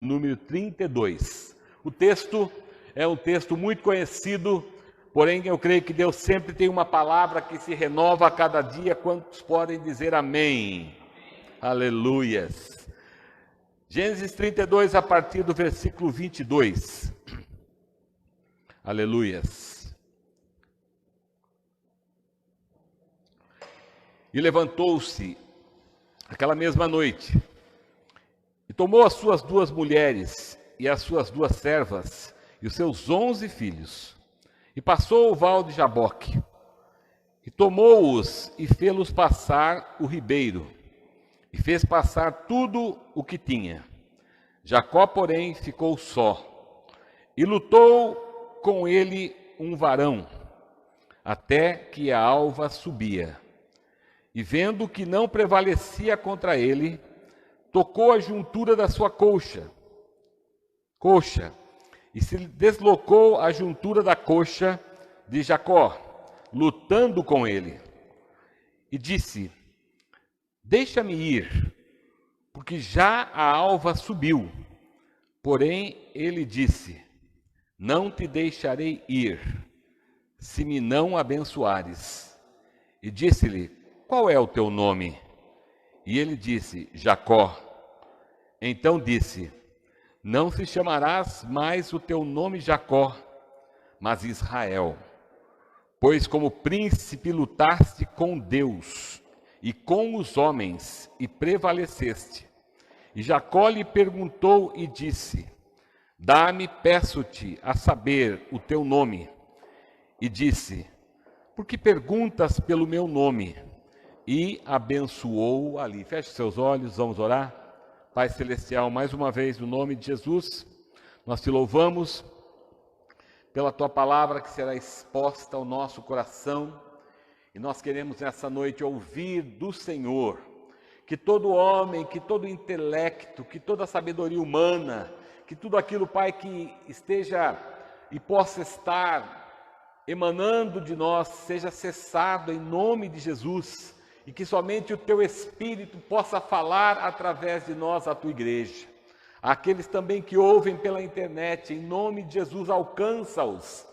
número 32. O texto é um texto muito conhecido, porém eu creio que Deus sempre tem uma palavra que se renova a cada dia. Quantos podem dizer amém? Aleluias. Gênesis 32, a partir do versículo 22. Aleluias. E levantou-se aquela mesma noite, e tomou as suas 2 mulheres, e as suas 2 servas, e os seus 11 filhos, e passou o val de Jaboque, e tomou-os, e fê-los passar o ribeiro, e fez passar tudo o que tinha. Jacó, porém, ficou só, e lutou com ele um varão, até que a alva subia. E vendo que não prevalecia contra ele, tocou a juntura da sua coxa, e se deslocou a juntura da coxa de Jacó, lutando com ele. E disse: deixa-me ir, porque já a alva subiu. Porém ele disse: não te deixarei ir, se me não abençoares. E disse-lhe: qual é o teu nome? E ele disse: Jacó. Então disse: não se chamarás mais o teu nome Jacó, mas Israel, pois como príncipe lutaste com Deus e com os homens e prevaleceste. E Jacó lhe perguntou e disse: dá-me, peço-te, a saber o teu nome. E disse: por que perguntas pelo meu nome? E abençoou ali. Feche seus olhos, vamos orar. Pai Celestial, mais uma vez, no nome de Jesus, nós te louvamos pela tua palavra que será exposta ao nosso coração. E nós queremos nessa noite ouvir do Senhor que todo homem, que todo intelecto, que toda sabedoria humana, que tudo aquilo, Pai, que esteja e possa estar emanando de nós, seja cessado em nome de Jesus. E que somente o Teu Espírito possa falar através de nós, a Tua igreja. Aqueles também que ouvem pela internet, em nome de Jesus, alcança-os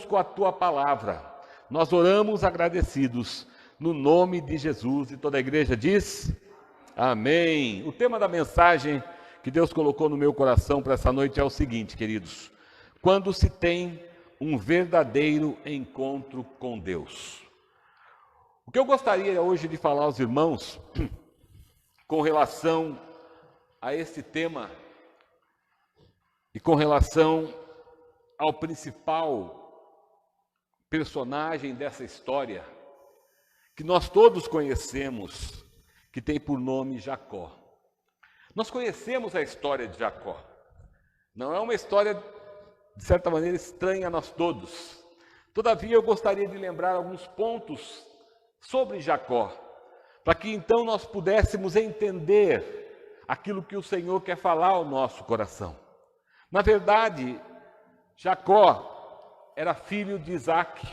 com a Tua palavra. Nós oramos agradecidos, no nome de Jesus. E toda a igreja diz: amém. O tema da mensagem que Deus colocou no meu coração para essa noite é o seguinte, queridos: quando se tem um verdadeiro encontro com Deus. O que eu gostaria hoje de falar aos irmãos com relação a esse tema e com relação ao principal personagem dessa história, que nós todos conhecemos, que tem por nome Jacó. Nós conhecemos a história de Jacó. Não é uma história, de certa maneira, estranha a nós todos. Todavia, eu gostaria de lembrar alguns pontos sobre Jacó, para que então nós pudéssemos entender aquilo que o Senhor quer falar ao nosso coração. Na verdade, Jacó era filho de Isaac,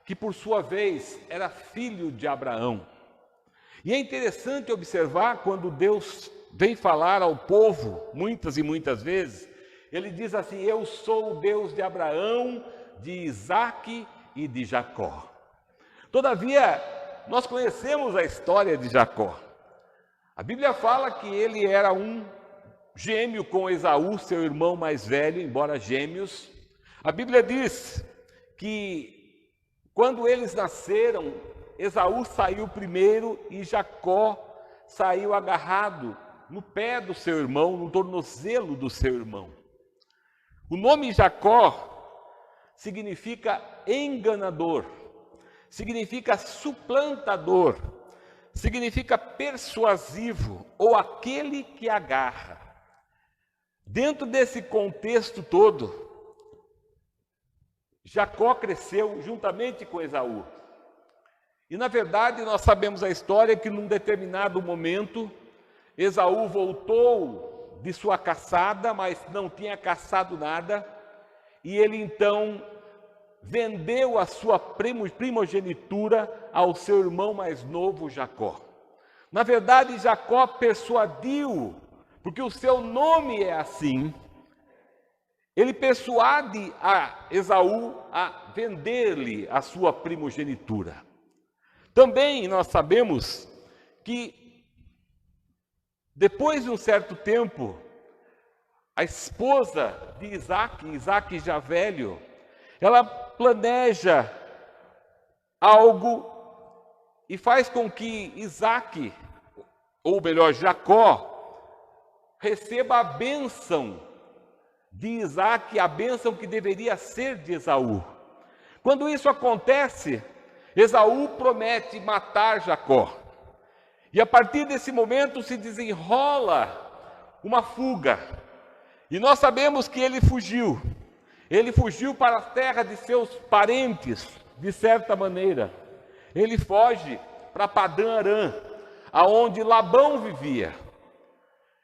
que por sua vez era filho de Abraão. E é interessante observar quando Deus vem falar ao povo, muitas e muitas vezes, ele diz assim: eu sou o Deus de Abraão, de Isaac e de Jacó. Todavia, nós conhecemos a história de Jacó. A Bíblia fala que ele era um gêmeo com Esaú, seu irmão mais velho, embora gêmeos. A Bíblia diz que quando eles nasceram, Esaú saiu primeiro e Jacó saiu agarrado no pé do seu irmão, no tornozelo do seu irmão. O nome Jacó significa enganador, significa suplantador, significa persuasivo ou aquele que agarra. Dentro desse contexto todo, Jacó cresceu juntamente com Esaú. E na verdade nós sabemos a história que num determinado momento, Esaú voltou de sua caçada, mas não tinha caçado nada, e ele então vendeu a sua primogenitura ao seu irmão mais novo, Jacó. Na verdade, Jacó persuadiu porque o seu nome é assim, ele persuade a Esaú a vender-lhe a sua primogenitura. Também nós sabemos que, depois de um certo tempo, a esposa de Isaque já velho, ela planeja algo e faz com que Isaque, ou melhor, Jacó, receba a bênção de Isaque, a bênção que deveria ser de Esaú. Quando isso acontece, Esaú promete matar Jacó. E a partir desse momento se desenrola uma fuga. E nós sabemos que ele fugiu. Ele fugiu para a terra de seus parentes, de certa maneira. Ele foge para Padã Arã, aonde Labão vivia.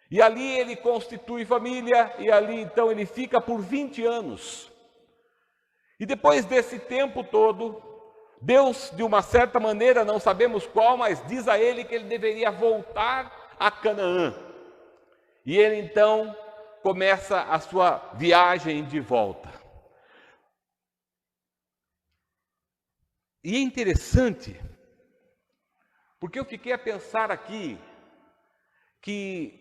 E ali ele constitui família, e ali então ele fica por 20 anos. E depois desse tempo todo, Deus, de uma certa maneira, não sabemos qual, mas diz a ele que ele deveria voltar a Canaã. E ele então começa a sua viagem de volta. E é interessante, porque eu fiquei a pensar aqui que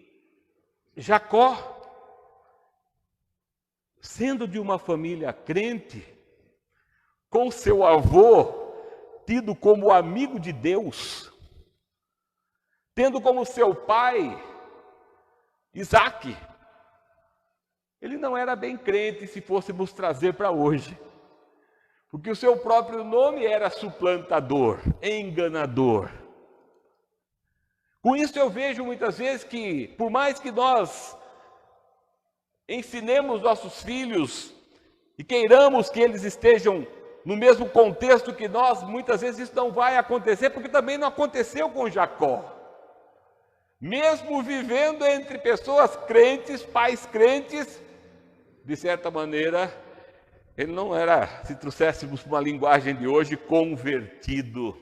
Jacó, sendo de uma família crente, com seu avô tido como amigo de Deus, tendo como seu pai Isaque, ele não era bem crente se fôssemos trazer para hoje, porque o seu próprio nome era suplantador, enganador. Com isso eu vejo muitas vezes que, por mais que nós ensinemos nossos filhos e queiramos que eles estejam no mesmo contexto que nós, muitas vezes isso não vai acontecer, porque também não aconteceu com Jacó. Mesmo vivendo entre pessoas crentes, pais crentes, de certa maneira, ele não era, se trouxéssemos uma linguagem de hoje, convertido.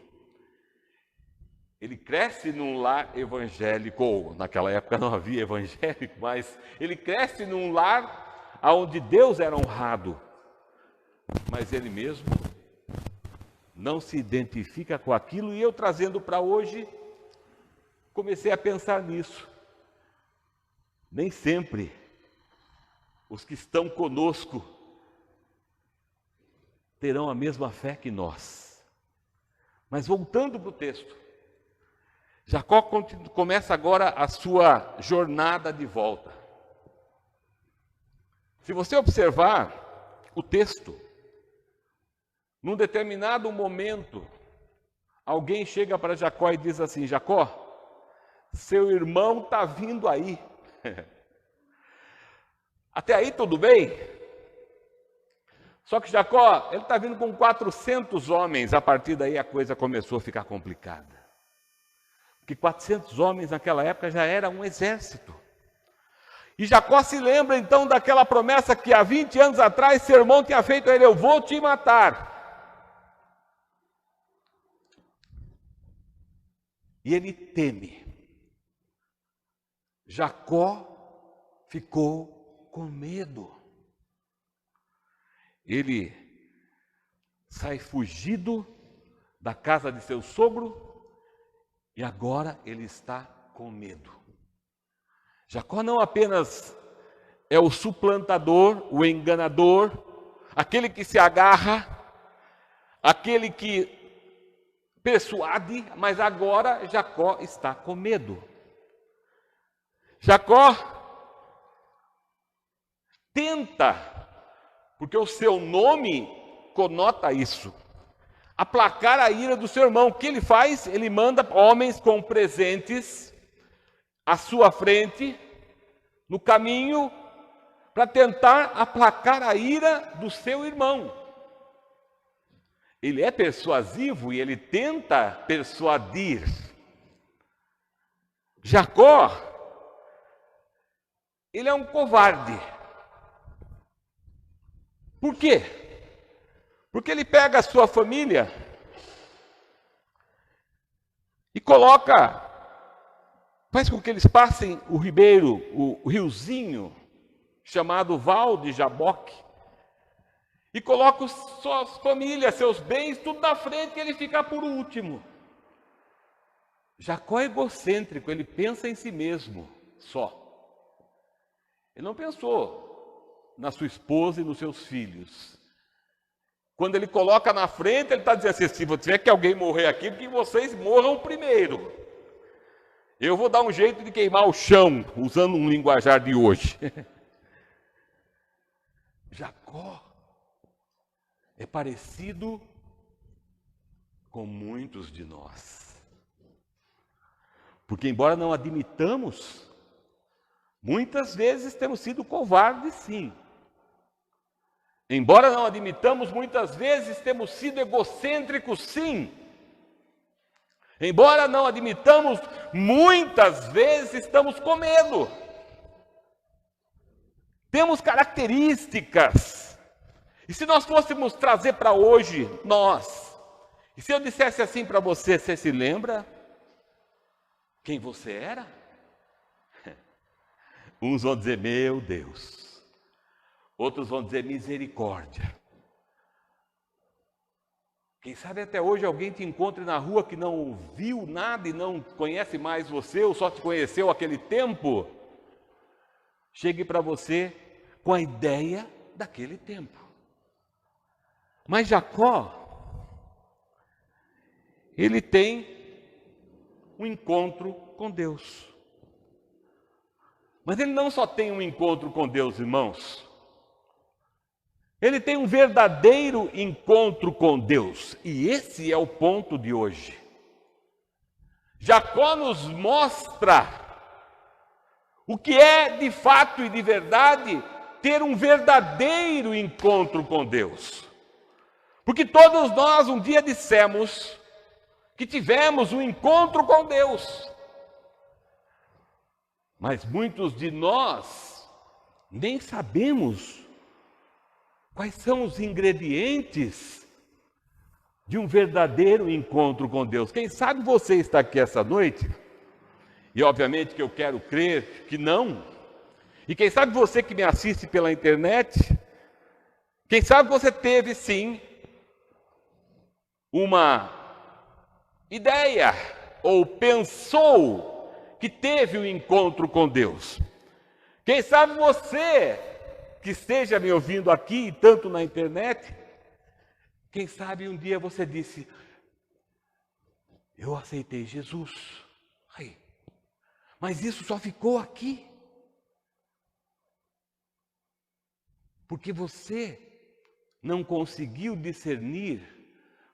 Ele cresce num lar evangélico, ou naquela época não havia evangélico, mas ele cresce num lar onde Deus era honrado. Mas ele mesmo não se identifica com aquilo, e eu trazendo para hoje, comecei a pensar nisso. Nem sempre os que estão conosco terão a mesma fé que nós. Mas voltando para o texto, Jacó começa agora a sua jornada de volta. Se você observar o texto, num determinado momento, alguém chega para Jacó e diz assim: Jacó, seu irmão está vindo aí. Até aí tudo bem? Só que Jacó, ele está vindo com 400 homens. A partir daí a coisa começou a ficar complicada. Porque 400 homens naquela época já era um exército. E Jacó se lembra então daquela promessa que há 20 anos atrás seu irmão tinha feito a ele: eu vou te matar. E ele teme. Jacó ficou com medo. Ele sai fugido da casa de seu sogro e agora ele está com medo. Jacó não apenas é o suplantador, o enganador, aquele que se agarra, aquele que persuade, mas agora Jacó está com medo. Jacó tenta, porque o seu nome conota isso, aplacar a ira do seu irmão. O que ele faz? Ele manda homens com presentes à sua frente, no caminho, para tentar aplacar a ira do seu irmão. Ele é persuasivo e ele tenta persuadir. Jacó, ele é um covarde. Por quê? Porque ele pega a sua família e coloca faz com que eles passem o ribeiro, o riozinho, chamado Val de Jaboque, e coloca suas famílias, seus bens, tudo na frente, e ele fica por último. Jacó é egocêntrico, ele pensa em si mesmo só. Ele não pensou na sua esposa e nos seus filhos. Quando ele coloca na frente, ele está dizendo assim: se tiver que alguém morrer aqui, que vocês morram primeiro. Eu vou dar um jeito de queimar o chão, usando um linguajar de hoje. Jacó é parecido com muitos de nós. Porque, embora não admitamos, muitas vezes temos sido covardes, sim. Embora não admitamos, muitas vezes temos sido egocêntricos, sim. Embora não admitamos, muitas vezes estamos com medo. Temos características. E se nós fôssemos trazer para hoje, e se eu dissesse assim para você, você se lembra quem você era? Uns vão dizer, meu Deus. Outros vão dizer, misericórdia. Quem sabe até hoje alguém te encontre na rua que não viu nada e não conhece mais você, ou só te conheceu aquele tempo. Chegue para você com a ideia daquele tempo. Mas Jacó, ele tem um encontro com Deus. Mas ele não só tem um encontro com Deus, irmãos. Ele tem um verdadeiro encontro com Deus. E esse é o ponto de hoje. Jacó nos mostra o que é de fato e de verdade ter um verdadeiro encontro com Deus. Porque todos nós um dia dissemos que tivemos um encontro com Deus. Mas muitos de nós nem sabemos quais são os ingredientes de um verdadeiro encontro com Deus. Quem sabe você está aqui essa noite, e obviamente que eu quero crer que não, e quem sabe você que me assiste pela internet, quem sabe você teve sim uma ideia, ou pensou que teve um encontro com Deus. Quem sabe você que esteja me ouvindo aqui, tanto na internet, quem sabe um dia você disse, eu aceitei Jesus. Aí, mas isso só ficou aqui. Porque você não conseguiu discernir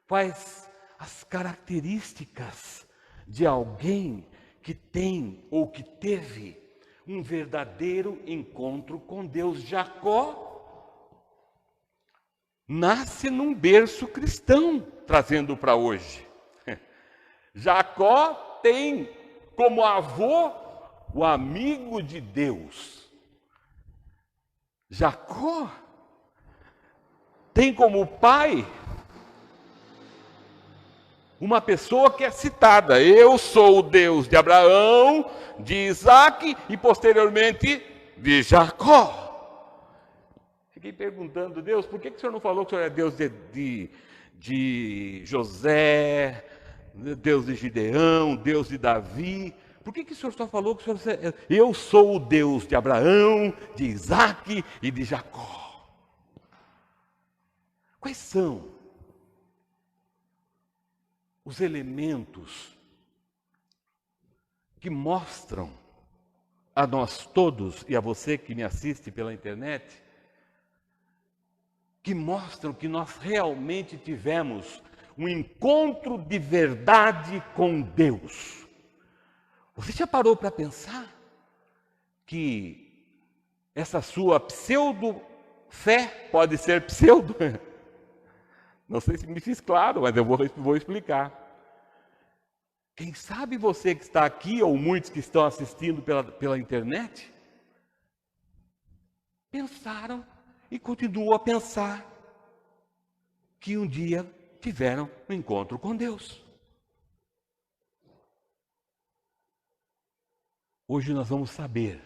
quais as características de alguém que tem ou que teve um verdadeiro encontro com Deus. Jacó nasce num berço cristão, trazendo para hoje. Jacó tem como avô o amigo de Deus. Jacó tem como pai uma pessoa que é citada, eu sou o Deus de Abraão, de Isaac e posteriormente de Jacó. Fiquei perguntando, Deus, por que o Senhor não falou que o Senhor é Deus de José, Deus de Gideão, Deus de Davi? Por que o Senhor só falou que o Senhor, eu sou o Deus de Abraão, de Isaac e de Jacó? Quais são os elementos que mostram a nós todos e a você que me assiste pela internet, que mostram que nós realmente tivemos um encontro de verdade com Deus? Você já parou para pensar que essa sua pseudo-fé pode ser pseudo? Não sei se me fiz claro, mas eu vou explicar. Quem sabe você que está aqui, ou muitos que estão assistindo pela internet, pensaram e continuam a pensar que um dia tiveram um encontro com Deus. Hoje nós vamos saber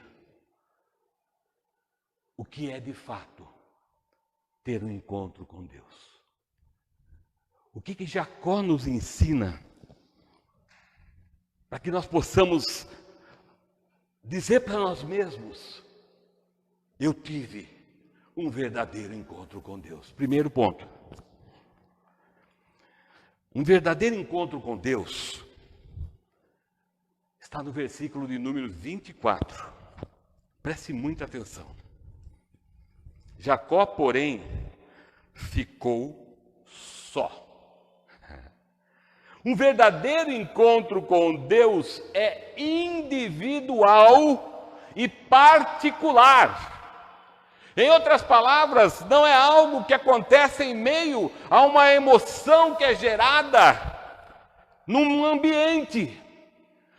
o que é de fato ter um encontro com Deus. O que Jacó nos ensina para que nós possamos dizer para nós mesmos: eu tive um verdadeiro encontro com Deus. Primeiro ponto. Um verdadeiro encontro com Deus está no versículo de número 24. Preste muita atenção. Jacó, porém, ficou só. Um verdadeiro encontro com Deus é individual e particular. Em outras palavras, não é algo que acontece em meio a uma emoção que é gerada num ambiente.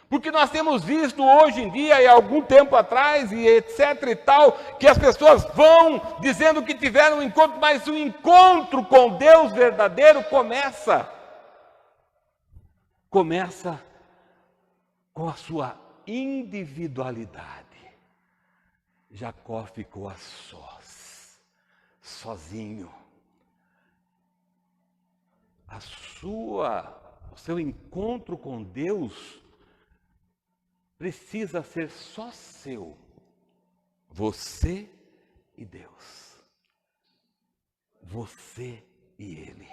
Porque nós temos visto hoje em dia, e há algum tempo atrás, e etc e tal, que as pessoas vão dizendo que tiveram um encontro, mas o encontro com Deus verdadeiro começa com a sua individualidade. Jacó ficou a sós, sozinho. O seu encontro com Deus precisa ser só seu, você e Deus, você e Ele.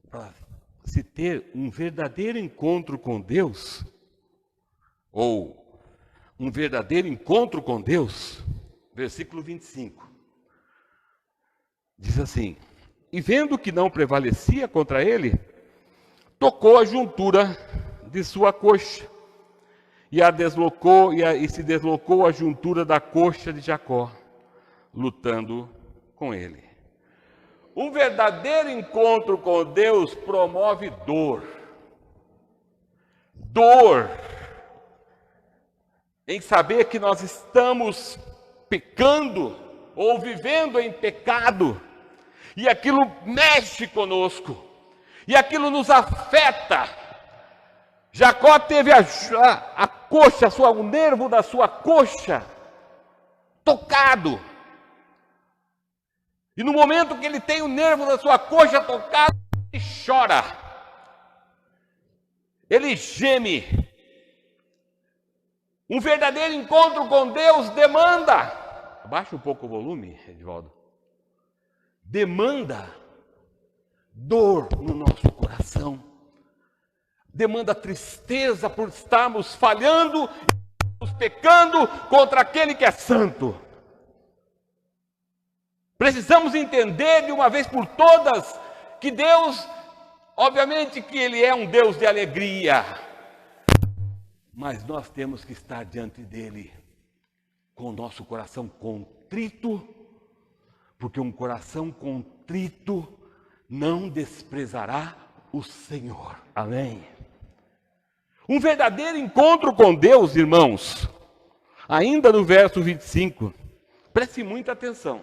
Para se ter um verdadeiro encontro com Deus, ou um verdadeiro encontro com Deus, versículo 25, diz assim: e vendo que não prevalecia contra ele, tocou a juntura de sua coxa, e a deslocou, e se deslocou a juntura da coxa de Jacó, lutando com ele. Um verdadeiro encontro com Deus promove dor. Dor em saber que nós estamos pecando ou vivendo em pecado, e aquilo mexe conosco, e aquilo nos afeta. Jacó teve a coxa, o nervo da sua coxa tocado. E no momento que ele tem o nervo da sua coxa tocado, ele chora. Ele geme. Um verdadeiro encontro com Deus demanda. Abaixa um pouco o volume, Edivaldo. Demanda dor no nosso coração. Demanda tristeza por estarmos falhando, estarmos pecando contra aquele que é santo. Precisamos entender de uma vez por todas que Deus, obviamente que Ele é um Deus de alegria, mas nós temos que estar diante dEle com o nosso coração contrito, porque um coração contrito não desprezará o Senhor. Amém? Um verdadeiro encontro com Deus, irmãos, ainda no verso 25, preste muita atenção.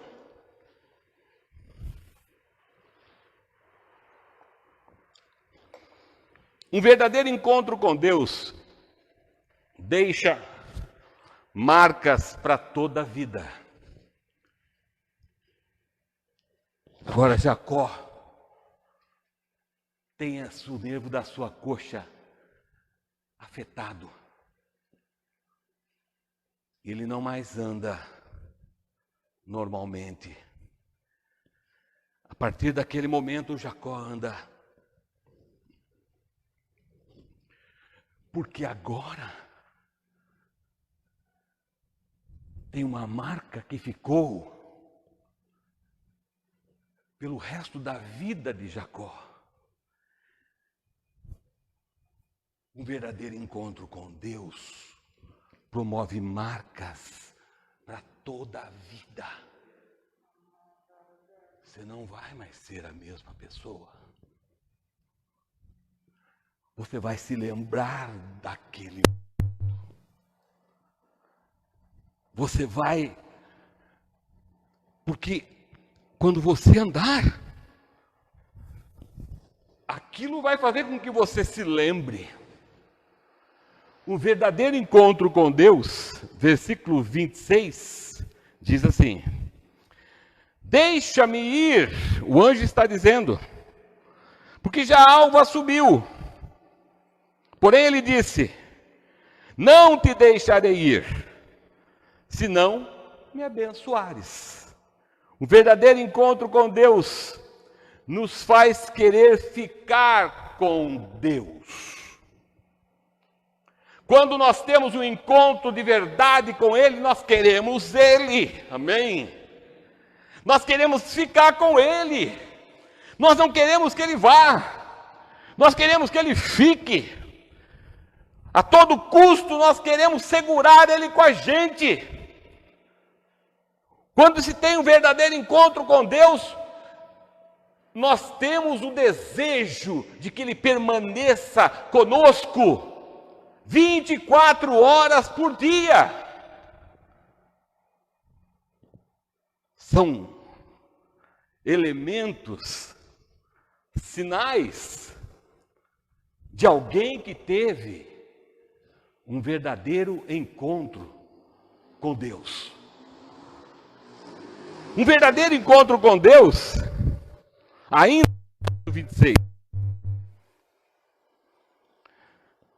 Um verdadeiro encontro com Deus deixa marcas para toda a vida. Agora Jacó tem o nervo da sua coxa afetado. Ele não mais anda normalmente. A partir daquele momento, Jacó anda. Porque agora tem uma marca que ficou pelo resto da vida de Jacó. Um verdadeiro encontro com Deus promove marcas para toda a vida. Você não vai mais ser a mesma pessoa. Você vai se lembrar daquele. Você vai. Porque quando você andar, aquilo vai fazer com que você se lembre. O verdadeiro encontro com Deus, versículo 26, diz assim: deixa-me ir, o anjo está dizendo, porque já a alva subiu. Porém ele disse: não te deixarei ir, senão me abençoares. O verdadeiro encontro com Deus nos faz querer ficar com Deus. Quando nós temos um encontro de verdade com Ele, nós queremos Ele. Amém? Nós queremos ficar com Ele. Nós não queremos que Ele vá. Nós queremos que Ele fique. A todo custo nós queremos segurar Ele com a gente. Quando se tem um verdadeiro encontro com Deus, nós temos o desejo de que Ele permaneça conosco 24 horas por dia. São elementos, sinais de alguém que teve um verdadeiro encontro com Deus. Um verdadeiro encontro com Deus, ainda no 26.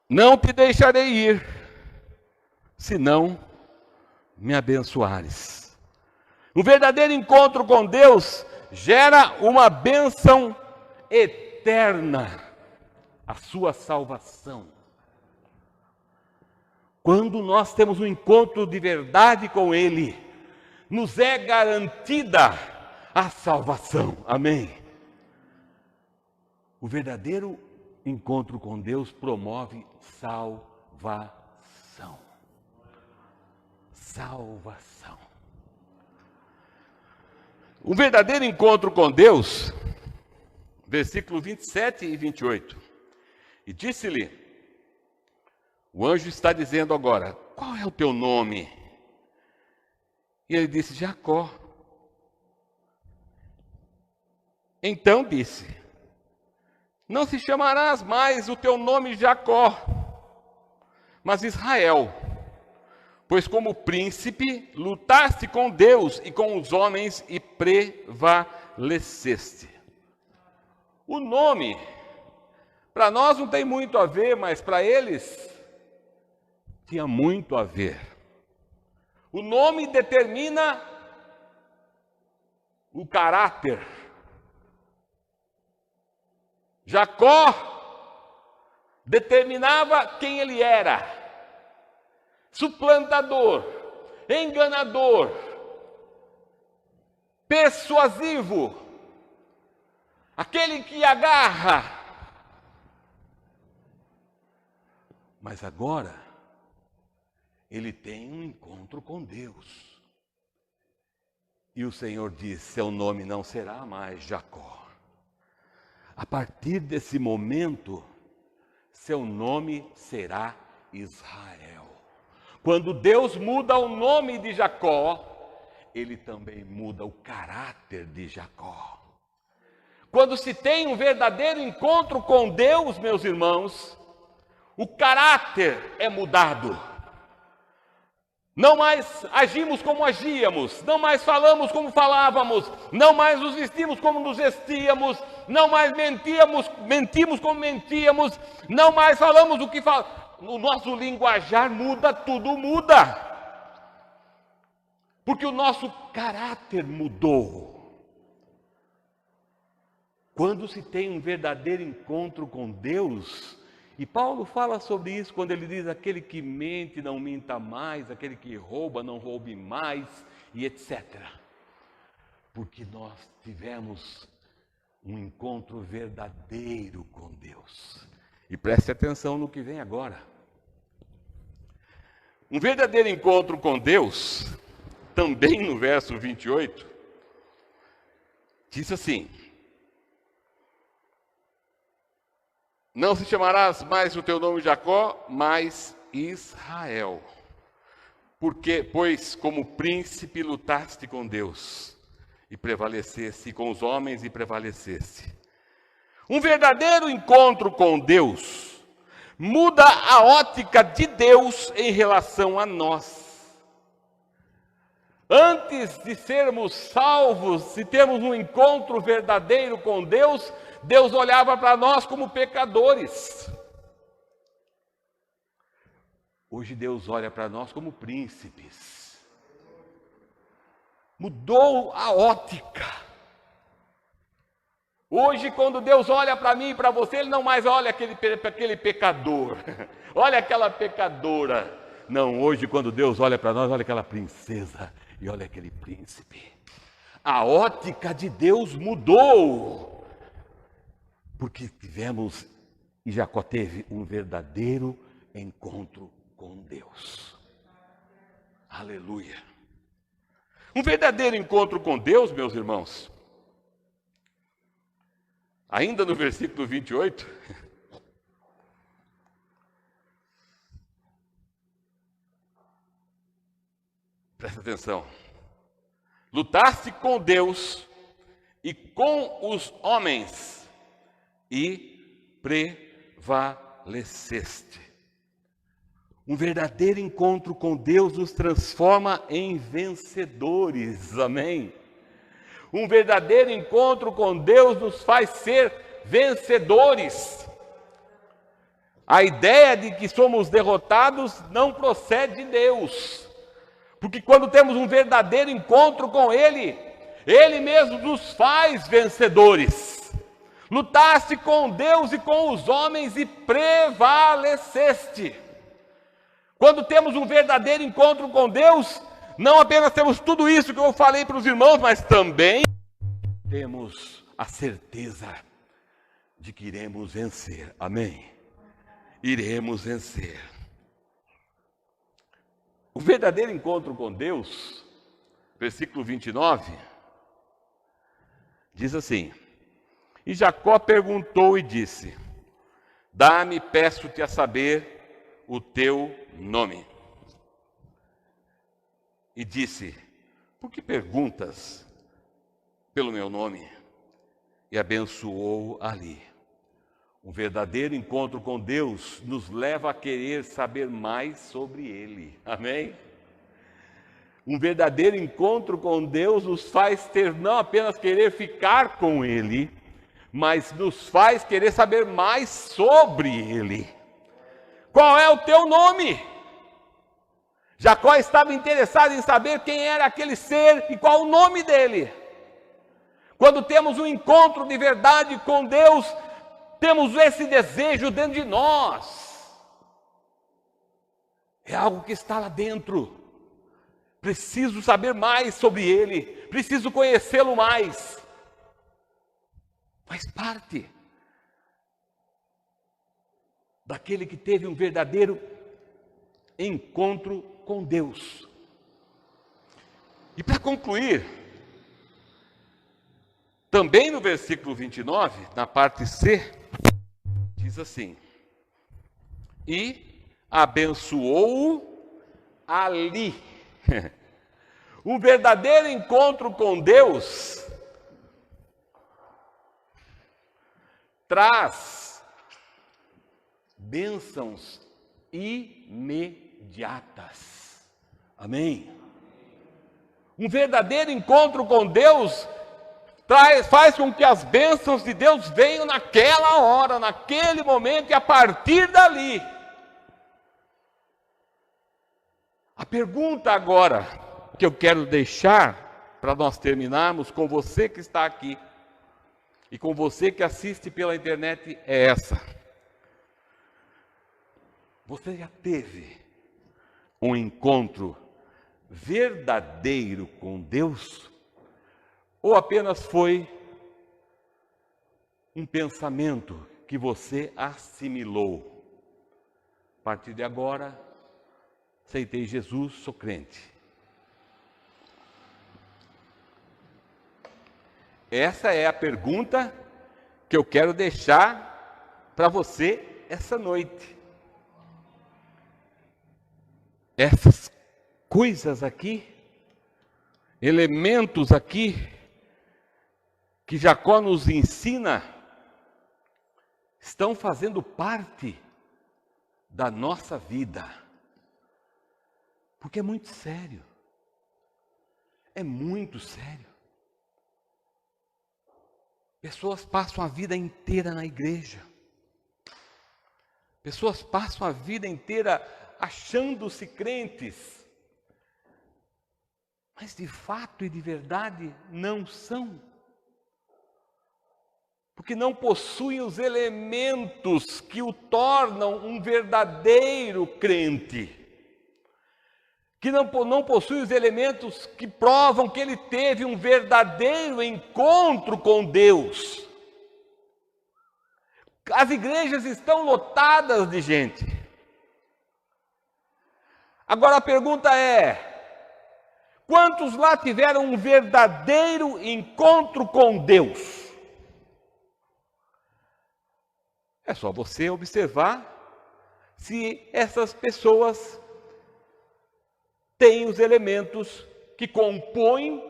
Não te deixarei ir, senão me abençoares. Um verdadeiro encontro com Deus gera uma bênção eterna, a sua salvação. Quando nós temos um encontro de verdade com Ele, nos é garantida a salvação. Amém? O verdadeiro encontro com Deus promove salvação. Salvação. O verdadeiro encontro com Deus, versículo 27 e 28. E disse-lhe, o anjo está dizendo agora, qual é o teu nome? E ele disse, Jacó. Então disse, não se chamarás mais o teu nome Jacó, mas Israel, pois como príncipe lutaste com Deus e com os homens e prevaleceste. O nome, para nós não tem muito a ver, mas para eles tinha muito a ver. O nome determina o caráter. Jacó determinava quem ele era: suplantador, enganador, persuasivo, aquele que agarra. Mas agora ele tem um encontro com Deus. E o Senhor diz: seu nome não será mais Jacó. A partir desse momento, seu nome será Israel. Quando Deus muda o nome de Jacó, Ele também muda o caráter de Jacó. Quando se tem um verdadeiro encontro com Deus, meus irmãos, o caráter é mudado. Não mais agimos como agíamos, não mais falamos como falávamos, não mais nos vestimos como nos vestíamos, não mais mentimos como mentíamos, não mais falamos o que falamos. O nosso linguajar muda, tudo muda. Porque o nosso caráter mudou. Quando se tem um verdadeiro encontro com Deus, e Paulo fala sobre isso quando ele diz: aquele que mente não minta mais, aquele que rouba não roube mais, e etc. Porque nós tivemos um encontro verdadeiro com Deus. E preste atenção no que vem agora. Um verdadeiro encontro com Deus, também no verso 28, diz assim: não se chamarás mais o teu nome Jacó, mas Israel. Pois como príncipe lutaste com Deus, e prevaleceste, e com os homens e prevaleceste. Um verdadeiro encontro com Deus muda a ótica de Deus em relação a nós. Antes de sermos salvos, se temos um encontro verdadeiro com Deus, Deus olhava para nós como pecadores. Hoje Deus olha para nós como príncipes. Mudou a ótica. Hoje, quando Deus olha para mim e para você, Ele não mais olha aquele pecador, olha aquela pecadora. Não, hoje, quando Deus olha para nós, olha aquela princesa e olha aquele príncipe. A ótica de Deus mudou, porque tivemos, e Jacó teve um verdadeiro encontro com Deus. Aleluia. Um verdadeiro encontro com Deus, meus irmãos, ainda no versículo 28, presta atenção. Lutaste com Deus e com os homens e prevaleceste. Um verdadeiro encontro com Deus nos transforma em vencedores, amém? Um verdadeiro encontro com Deus nos faz ser vencedores. A ideia de que somos derrotados não procede de Deus. Porque quando temos um verdadeiro encontro com Ele, Ele mesmo nos faz vencedores. Lutaste com Deus e com os homens e prevaleceste. Quando temos um verdadeiro encontro com Deus, não apenas temos tudo isso que eu falei para os irmãos, mas também temos a certeza de que iremos vencer. Amém? Iremos vencer. O verdadeiro encontro com Deus, versículo 29, diz assim: E Jacó perguntou e disse: Dá-me, peço-te a saber o teu nome. E disse: Por que perguntas pelo meu nome? E abençoou ali. Um verdadeiro encontro com Deus nos leva a querer saber mais sobre Ele. Amém? Um verdadeiro encontro com Deus nos faz ter não apenas querer ficar com Ele, mas nos faz querer saber mais sobre Ele. Qual é o teu nome? Jacó estava interessado em saber quem era aquele ser e qual o nome dele. Quando temos um encontro de verdade com Deus, temos esse desejo dentro de nós. É algo que está lá dentro. Preciso saber mais sobre Ele. Preciso conhecê-lo mais. Faz parte daquele que teve um verdadeiro encontro com Deus. E para concluir, também no versículo 29, na parte C, diz assim: E abençoou-o ali. Um verdadeiro encontro com Deus traz bênçãos imediatas. Amém? Um verdadeiro encontro com Deus faz com que as bênçãos de Deus venham naquela hora, naquele momento, e a partir dali. A pergunta agora que eu quero deixar para nós terminarmos com você que está aqui e com você que assiste pela internet é essa: você já teve um encontro verdadeiro com Deus? Ou apenas foi um pensamento que você assimilou? A partir de agora, aceitei Jesus, sou crente. Essa é a pergunta que eu quero deixar para você essa noite. Essas coisas aqui, elementos aqui, que Jacó nos ensina, estão fazendo parte da nossa vida. Porque é muito sério. É muito sério. Pessoas passam a vida inteira na igreja. Pessoas passam a vida inteira achando-se crentes. Mas de fato e de verdade não são. Porque não possuem os elementos que o tornam um verdadeiro crente. Que não possui os elementos que provam que ele teve um verdadeiro encontro com Deus. As igrejas estão lotadas de gente. Agora a pergunta é: quantos lá tiveram um verdadeiro encontro com Deus? É só você observar se essas pessoas têm os elementos que compõem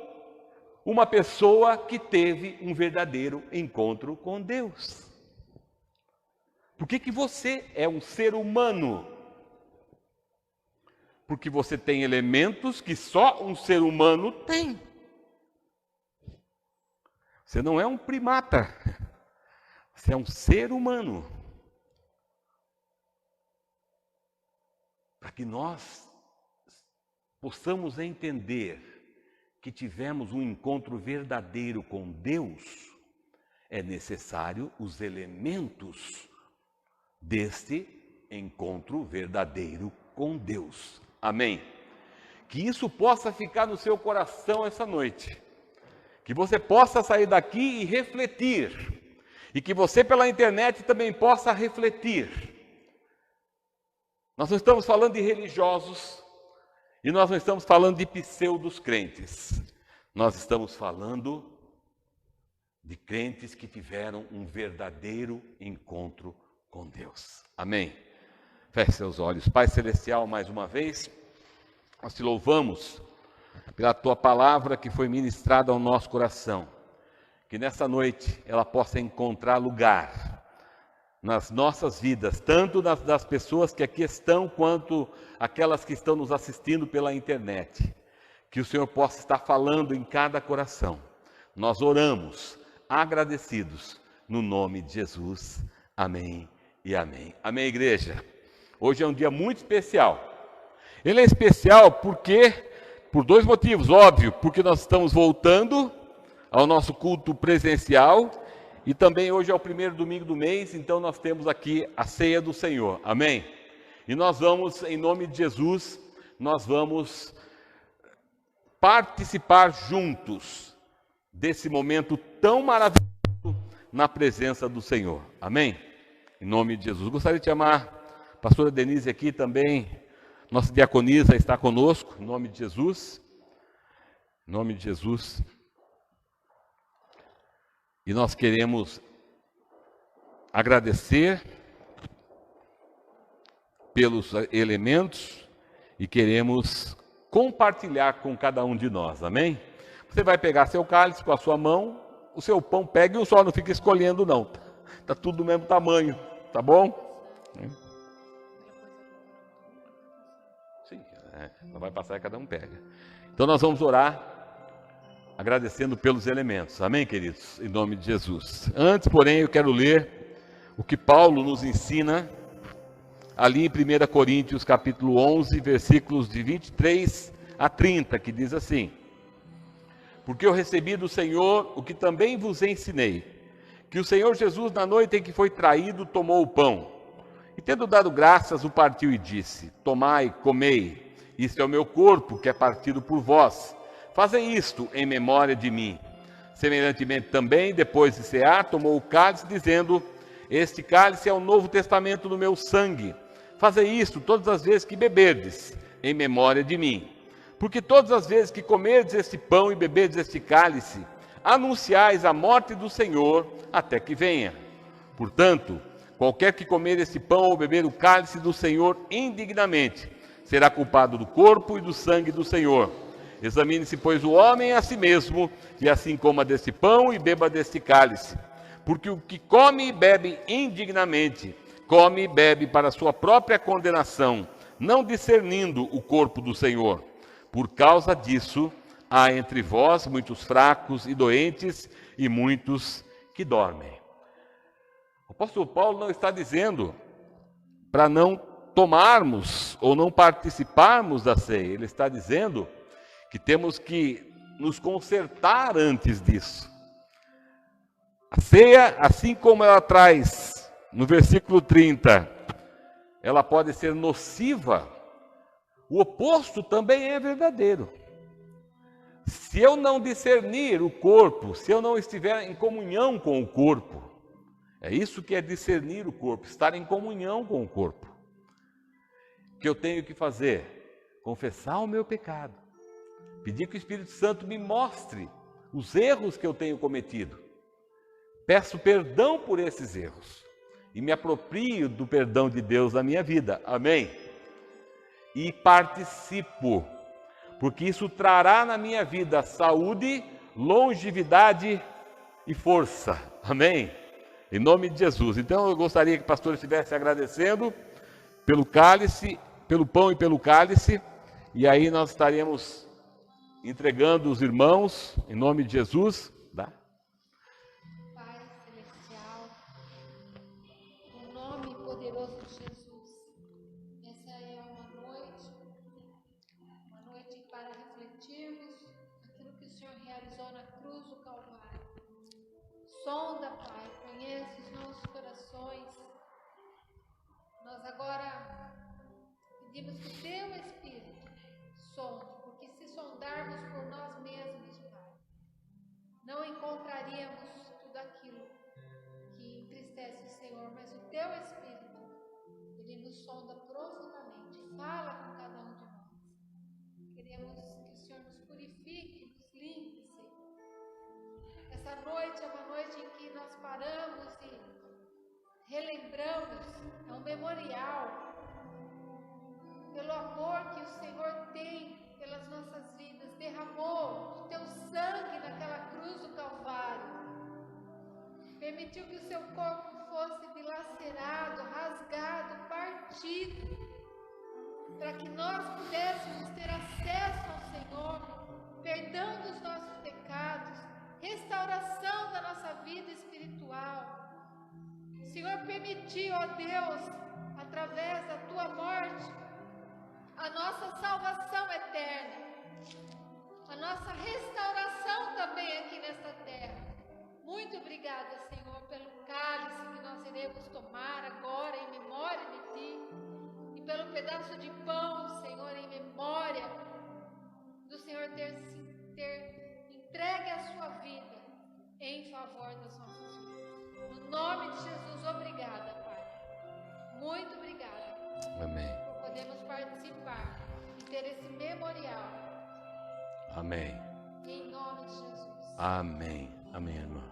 uma pessoa que teve um verdadeiro encontro com Deus. Por que você é um ser humano? Porque você tem elementos que só um ser humano tem. Você não é um primata. Você é um ser humano. Para que nós possamos entender que tivemos um encontro verdadeiro com Deus, é necessário os elementos deste encontro verdadeiro com Deus. Amém? Que isso possa ficar no seu coração essa noite. Que você possa sair daqui e refletir. E que você pela internet também possa refletir. Nós não estamos falando de religiosos e nós não estamos falando de pseudos crentes. Nós estamos falando de crentes que tiveram um verdadeiro encontro com Deus. Amém? Feche seus olhos. Pai Celestial, mais uma vez, nós te louvamos pela tua palavra que foi ministrada ao nosso coração. Que nessa noite ela possa encontrar lugar nas nossas vidas, tanto das pessoas que aqui estão, quanto aquelas que estão nos assistindo pela internet. Que o Senhor possa estar falando em cada coração. Nós oramos, agradecidos, no nome de Jesus. Amém e amém. Amém, igreja? Hoje é um dia muito especial. Ele é especial por dois motivos, óbvio, porque nós estamos voltando ao nosso culto presencial e também hoje é o primeiro domingo do mês, então nós temos aqui a ceia do Senhor, amém? E nós vamos, em nome de Jesus, nós vamos participar juntos desse momento tão maravilhoso na presença do Senhor, amém? Em nome de Jesus. Gostaria de chamar a pastora Denise aqui também, nossa diaconisa está conosco, em nome de Jesus, em nome de Jesus. E nós queremos agradecer pelos elementos e queremos compartilhar com cada um de nós, amém? Você vai pegar seu cálice com a sua mão, o seu pão, pega e só não fica escolhendo não, está tudo do mesmo tamanho, tá bom? Sim, não vai passar e cada um pega. Então nós vamos orar, agradecendo pelos elementos. Amém, queridos? Em nome de Jesus. Antes, porém, eu quero ler o que Paulo nos ensina ali em 1 Coríntios, capítulo 11, versículos de 23 a 30, que diz assim: porque eu recebi do Senhor o que também vos ensinei, que o Senhor Jesus, na noite em que foi traído, tomou o pão, e tendo dado graças, o partiu e disse: tomai, comei, isto é o meu corpo, que é partido por vós. Fazei isto em memória de mim. Semelhantemente também, depois de cear, tomou o cálice, dizendo: este cálice é o novo testamento no meu sangue. Fazei isto todas as vezes que beberdes, em memória de mim. Porque todas as vezes que comerdes este pão e beberdes este cálice, anunciais a morte do Senhor até que venha. Portanto, qualquer que comer este pão ou beber o cálice do Senhor indignamente, será culpado do corpo e do sangue do Senhor. Examine-se, pois, o homem a si mesmo, e assim coma deste pão e beba deste cálice. Porque o que come e bebe indignamente, come e bebe para sua própria condenação, não discernindo o corpo do Senhor. Por causa disso, há entre vós muitos fracos e doentes e muitos que dormem. O apóstolo Paulo não está dizendo para não tomarmos ou não participarmos da ceia. Ele está dizendo que temos que nos consertar antes disso. A ceia, assim como ela traz no versículo 30, ela pode ser nociva, o oposto também é verdadeiro. Se eu não discernir o corpo, se eu não estiver em comunhão com o corpo, é isso que é discernir o corpo, estar em comunhão com o corpo. O que eu tenho que fazer? Confessar o meu pecado. Pedir que o Espírito Santo me mostre os erros que eu tenho cometido. Peço perdão por esses erros e me aproprio do perdão de Deus na minha vida. Amém? E participo, porque isso trará na minha vida saúde, longevidade e força. Amém? Em nome de Jesus. Então eu gostaria que o pastor estivesse agradecendo pelo cálice, pelo pão e pelo cálice, e aí nós estaremos entregando os irmãos, em nome de Jesus. Tá? Pai Celestial, no nome poderoso de Jesus, essa é uma noite para refletirmos aquilo que o Senhor realizou na cruz do Calvário. Sonda, Pai, conhece os nossos corações. Nós agora pedimos que o Teu Espírito sonde, porque se sondarmos por nós mesmos, Pai, não encontraríamos tudo aquilo que entristece o Senhor, mas o Teu Espírito, Ele nos sonda profundamente, fala com cada um de nós. Queremos que o Senhor nos purifique, nos limpe, Senhor. Essa noite é uma noite em que nós paramos e relembramos, é um memorial, pelo amor que o Senhor tem pelas nossas vidas, derramou o Teu sangue naquela cruz do Calvário, permitiu que o Seu corpo fosse dilacerado, rasgado, partido, para que nós pudéssemos ter acesso ao Senhor, perdão dos nossos pecados, restauração da nossa vida espiritual. O Senhor permitiu, ó Deus, através da Tua morte, a nossa salvação eterna, a nossa restauração também aqui nesta terra. Muito obrigada, Senhor, pelo cálice que nós iremos tomar agora em memória de Ti, e pelo pedaço de pão, Senhor, em memória do Senhor ter entregue a sua vida em favor das nossas vidas. No nome de Jesus, obrigada, Pai. Muito obrigada. Amém. Por podermos participar e ter esse memorial. Amém. Em nome de Jesus. Amém. Amém, irmã.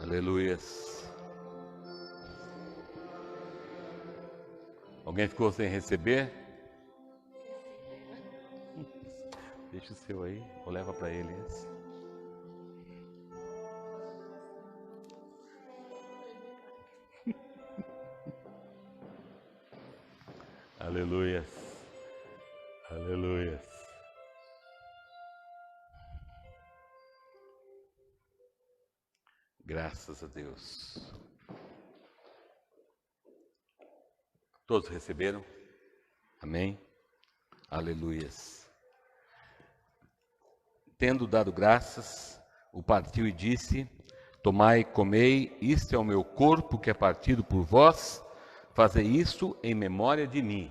Aleluias. Alguém ficou sem receber? Deixa o seu aí, ou leva para ele esse. Aleluias. Aleluias. Graças a Deus. Todos receberam? Amém? Aleluias. Tendo dado graças, o partiu e disse: tomai e comei, isto é o meu corpo que é partido por vós, fazei isso em memória de mim.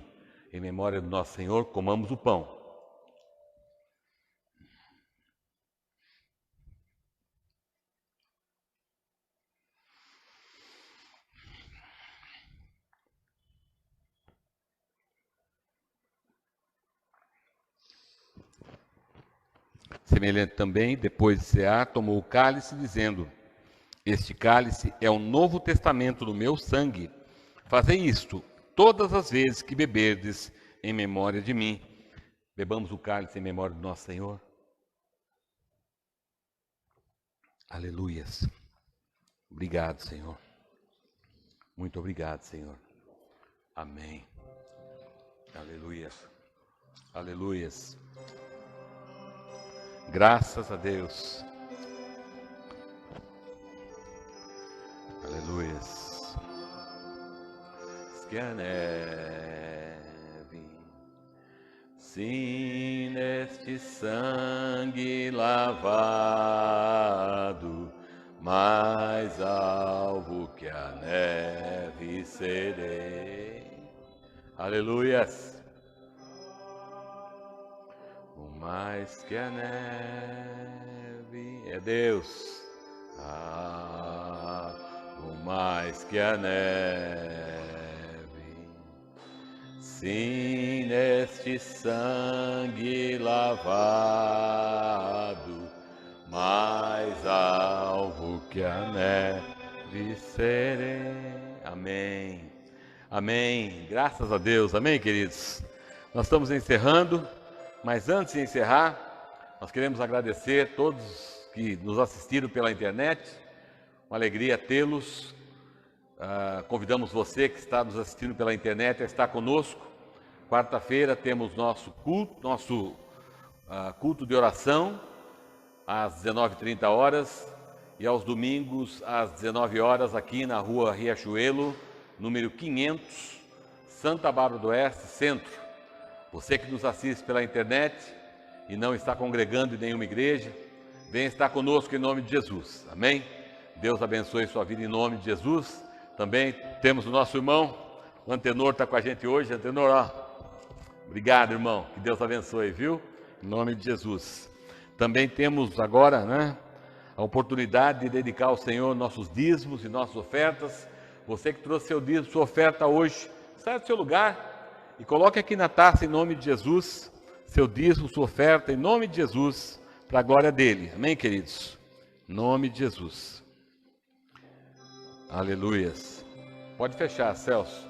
Em memória do nosso Senhor, comamos o pão. Semelhante também, depois de cear, tomou o cálice, dizendo: este cálice é o novo testamento do meu sangue. Fazei isto todas as vezes que beberdes em memória de mim. Bebamos o cálice em memória do nosso Senhor. Aleluias. Obrigado, Senhor. Muito obrigado, Senhor. Amém. Aleluias. Aleluias. Graças a Deus. Aleluias. Que a neve, sim, neste sangue lavado, mais alvo que a neve serei. Aleluias. O mais que a neve é Deus. O mais que a neve, sim, neste sangue lavado, mais alvo que a neve serei. Amém. Amém. Graças a Deus. Amém, queridos. Nós estamos encerrando, mas antes de encerrar, nós queremos agradecer a todos que nos assistiram pela internet. Uma alegria tê-los. Convidamos você que está nos assistindo pela internet a estar conosco. Quarta-feira temos nosso culto de oração às 19h30 e aos domingos às 19 horas aqui na rua Riachuelo, número 500, Santa Bárbara do Oeste, Centro. Você que nos assiste pela internet e não está congregando em nenhuma igreja, venha estar conosco em nome de Jesus. Amém? Deus abençoe sua vida em nome de Jesus. Também temos o nosso irmão, o Antenor está com a gente hoje. Antenor, ó, obrigado, irmão. Que Deus abençoe, viu? Em nome de Jesus. Também temos agora, a oportunidade de dedicar ao Senhor nossos dízimos e nossas ofertas. Você que trouxe seu dízimo, sua oferta hoje, sai do seu lugar e coloque aqui na taça em nome de Jesus, seu dízimo, sua oferta, em nome de Jesus, para a glória dele. Amém, queridos? Em nome de Jesus. Aleluias. Pode fechar, Celso.